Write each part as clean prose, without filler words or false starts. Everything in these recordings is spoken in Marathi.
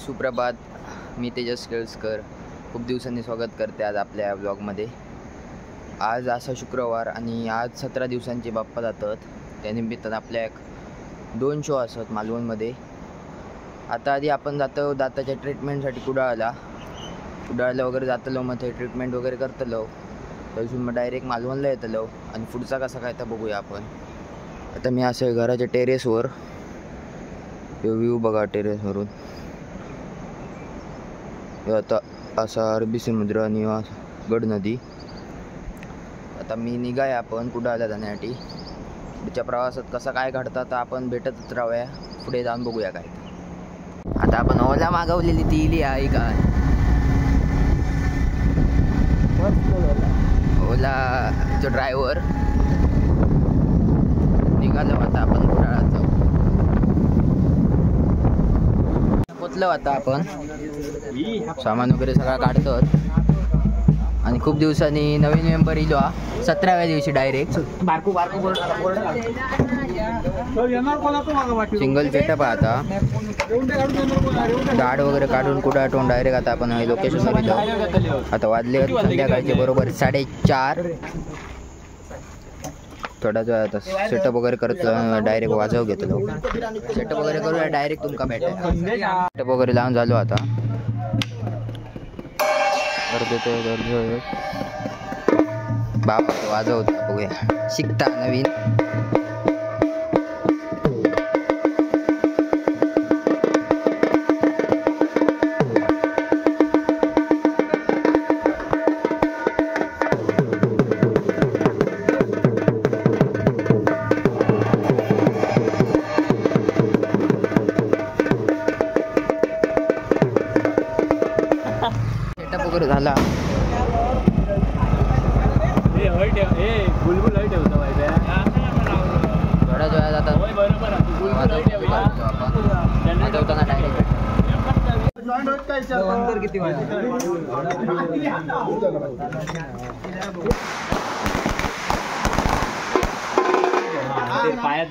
सुप्रभात. मी तेजस केळसकर खूप दिवसांनी स्वागत करते आज आपल्या ब्लॉगमध्ये. आज असा शुक्रवार आणि आज 17 दिवसांचे बाप्पा जातात. त्यानिमित्तानं आपल्या 2 शो असतात मालवणमध्ये. आता आधी आपण जातो दाताच्या ट्रीटमेंटसाठी कुडाळला वगैरे जातलो, मग ते ट्रीटमेंट वगैरे करतलो. तसून मग डायरेक्ट मालवणला येतलो आणि पुढचा कसा काय तर बघूया आपण. आता मी असं घराच्या टेरेसवर, व्ह्यू बघा टेरेसवरून. आता असा अरबी समुद्र आणि गड नदी. आता मी निघाय आपण कुडाळला जाण्यासाठी. पुढच्या प्रवासात कसा काय घडतात आपण भेटतच राहूया, पुढे जाऊन बघूया काय. आता आपण ओला मागवलेली ती इली आहे का ओला जो ड्रायव्हर निघालो. आता आपण कुडाळात जाऊ. पोचलो आता आपण. सामान वगैरे सगळं काढतात आणि खूप दिवसांनी नवीन मेंबर इलो. 17व्या दिवशी डायरेक्ट सिंगल सेटअप आहे. आता दाढ वगैरे काढून कुडाळून डायरेक्ट आता आपण लोकेशनवर इलो. आता वाजले संध्याकाळचे बरोबर 4:30. थोडाच वेळ आता सेटअप वगैरे करतो, डायरेक्ट वाजव घेतलो. सेटअप वगैरे करूया, डायरेक्ट तुमका भेटेल. सेटअप वगैरे लावून झालो. आता बाप वाजवतो, बघूया शिकता नवीन. सेटअप वगैरे झाला. थोड्याच वेळात आता वाजवताना डायरेक्ट किती पायात.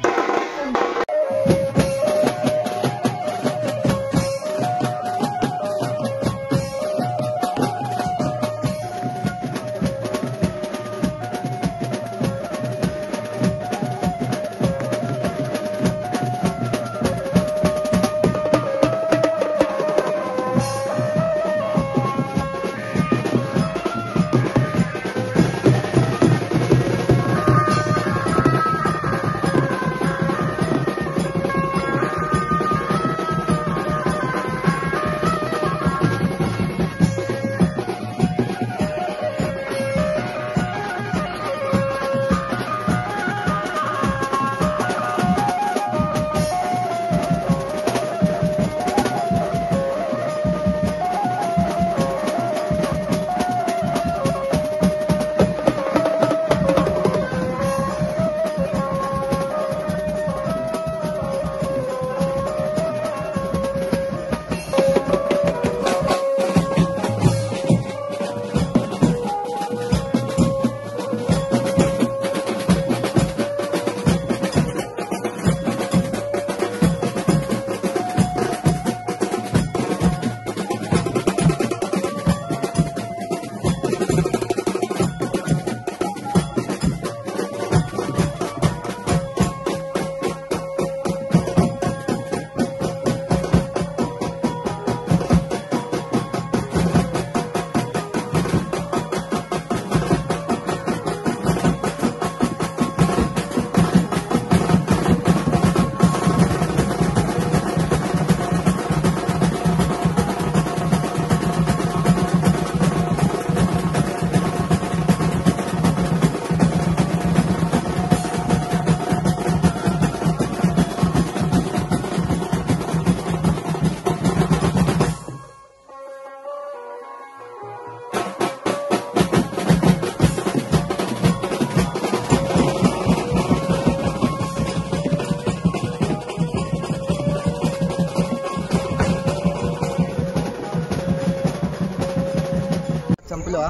संपलो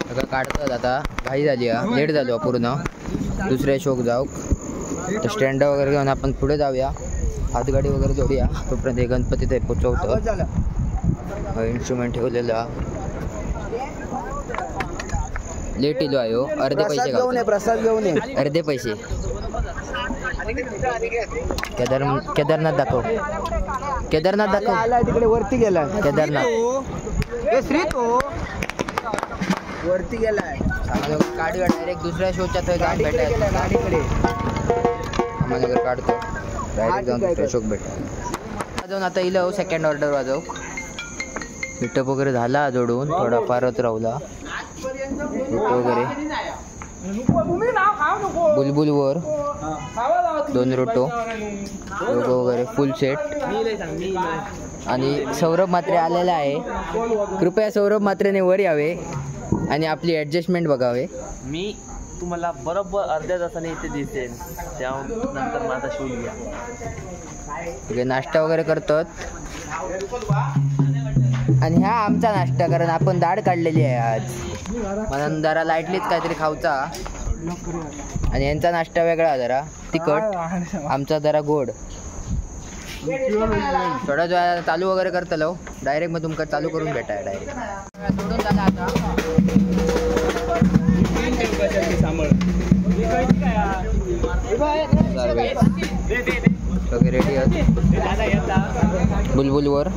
सगळं काढतात. आता घाई झाली, लेट झालो पूर्ण. दुसऱ्या शोक जाऊ तर स्टँड वगैरे घेऊन आपण पुढे जाऊया. हातगाडी वगैरे जोडूया तोपर्यंत हे गणपती ते पोचवतं. इन्स्ट्रुमेंट ठेवलेला लेट इलो आहे हो. अर्धे पैसे प्रसाद घेऊन ये. अर्धे पैसे. केदारनाथ दाखव. केदारनाथ दाखव. आला तिकडे वरती गेला. केदारनाथ वरती गेलाय. गाडी डायरेक्ट दुसऱ्या शोच्या गाडी भेटायला गाडीकडे अहमदनगर काढतो डायरेक्ट जाऊन दुसऱ्या शोक भेटायला जाऊन. आता इलं सेकंड ऑर्डर वाजव. पिटअप वगैरे झाला जोडून थोडा फारच राहुला वगैरे. बुलबुलवर 2 रोटो लोगो वगैरे फुल सेट. आणि सौरभ मात्रे आलेला आहे. कृपया सौरभ मात्रेने वर यावे आणि आपली ॲडजस्टमेंट बघावे. मी तुम्हाला बरोबर अर्ध्या तासाने इथे दिसेल. त्यानंतर माझा शोध घ्या. नाश्ता वगैरे करतात. आणि हा आमचा नाश्ता कारण आपण दाढ काढलेली आहे आज म्हणून जरा लाईटलीच काहीतरी खाऊचा. आणि यांचा नाश्ता वेगळा जरा तिखट आमचा जरा गोड. थोडा जो चालू वगैरे करतलो डायरेक्ट मग तुमका चालू करून भेटाय डायरेक्ट सोडून झाला आता. सगळे रेडी आहेत. बुलबुलवर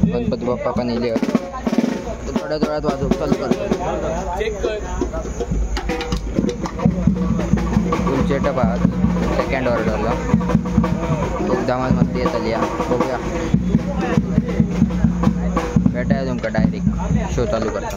गणपती बाप्पा पण इले थोड्या वेळात वाजव चालू करतो. फुल सेटअप आहात सेकंड ऑर्डरला. धमालमध्ये येत आली बघूया. भेटाय तुमका डायरेक्ट शो चालू करतो.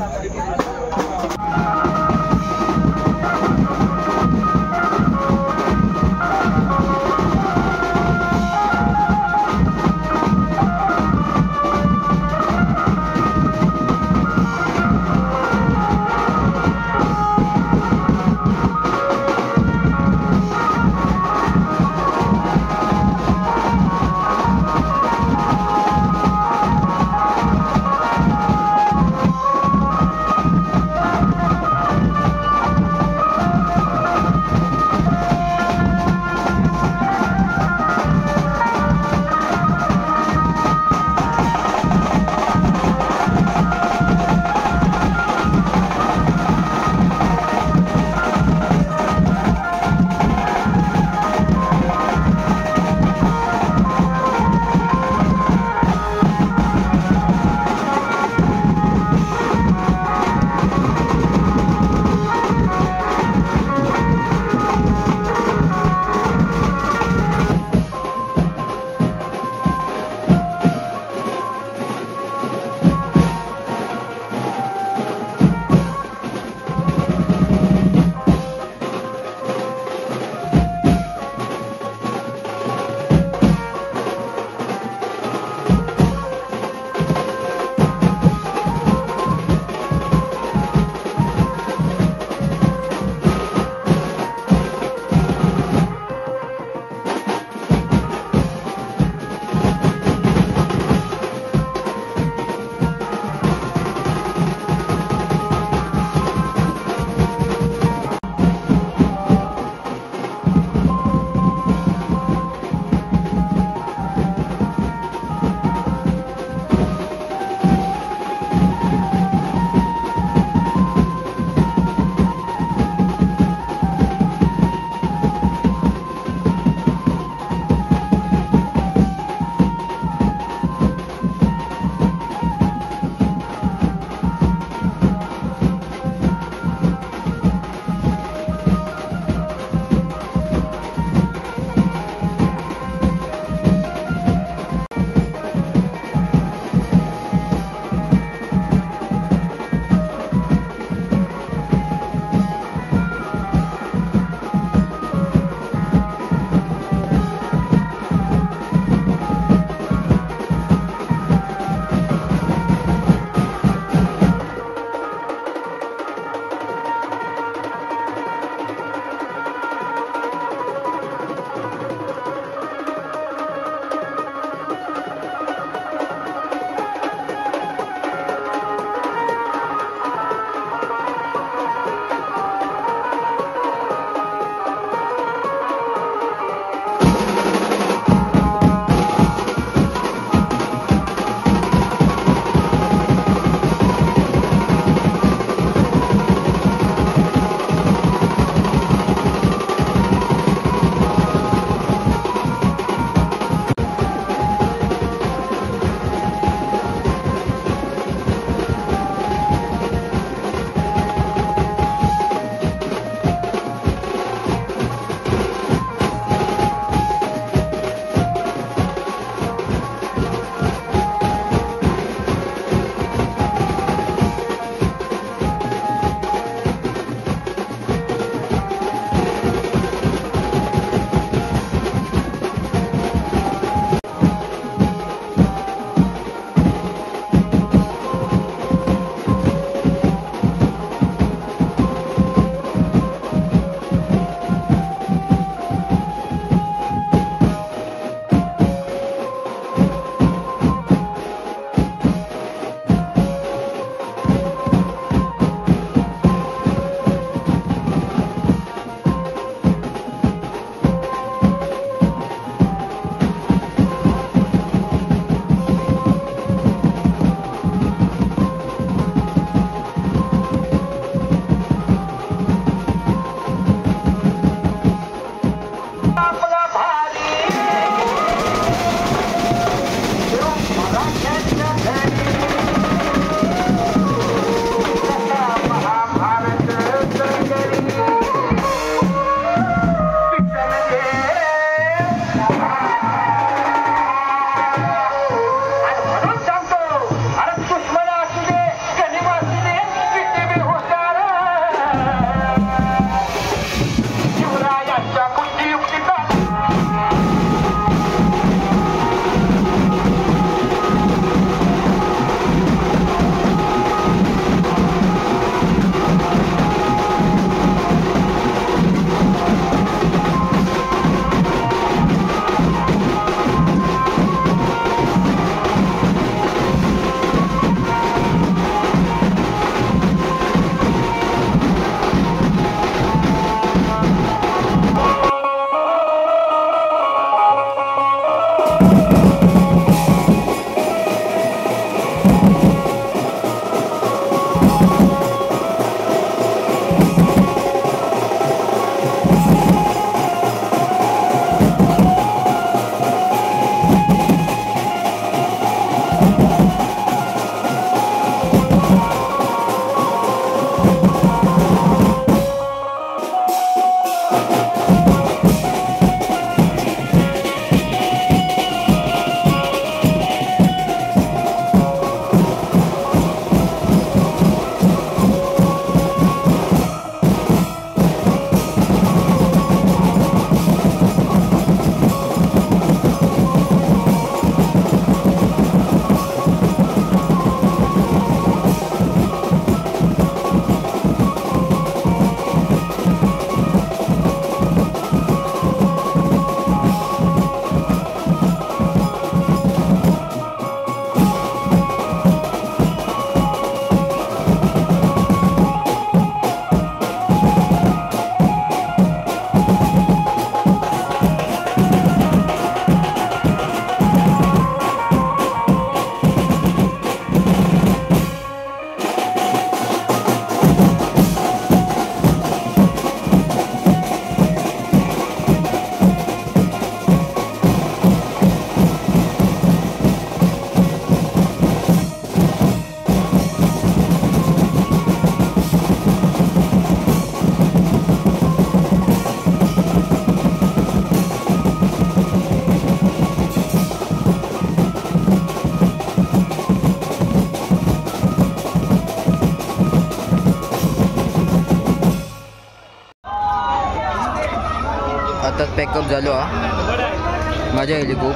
पॅकअप झालो हा. मजा येईल खूप.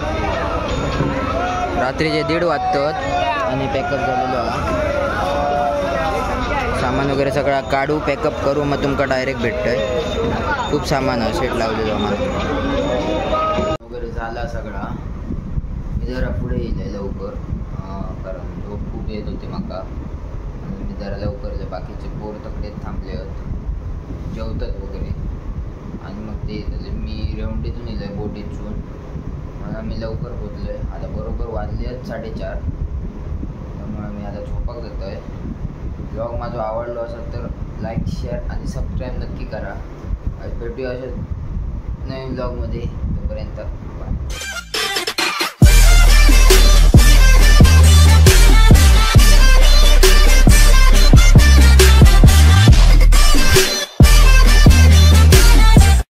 रात्रीचे 1:30 वाजतात आणि पॅकअप झालेलो हा. सामान वगैरे सगळा काढू पॅकअप करू मग तुमका डायरेक्ट भेटतंय. खूप सामान आहे सेट लावलेलो आम्हाला वगैरे झाला सगळा. मी जरा पुढे येईल लवकर कारण झोप खूप येत होते माका आणि मी जरा लवकर बाकीचे पोर तकडे थांबले आहेत जेवतात वगैरे आणि मग ते मी रेवंडीतून येलो आहे बोटीतून मला मी लवकर पोचलो आहे. आता बरोबर वाजले आहेत 4:30 त्यामुळे मी आता झोपाक जातो आहे. ब्लॉग माझा आवडलो असेल तर लाईक शेअर आणि सबस्क्राईब नक्की करा. भेटूया अशा नवीन ब्लॉगमध्ये. तोपर्यंत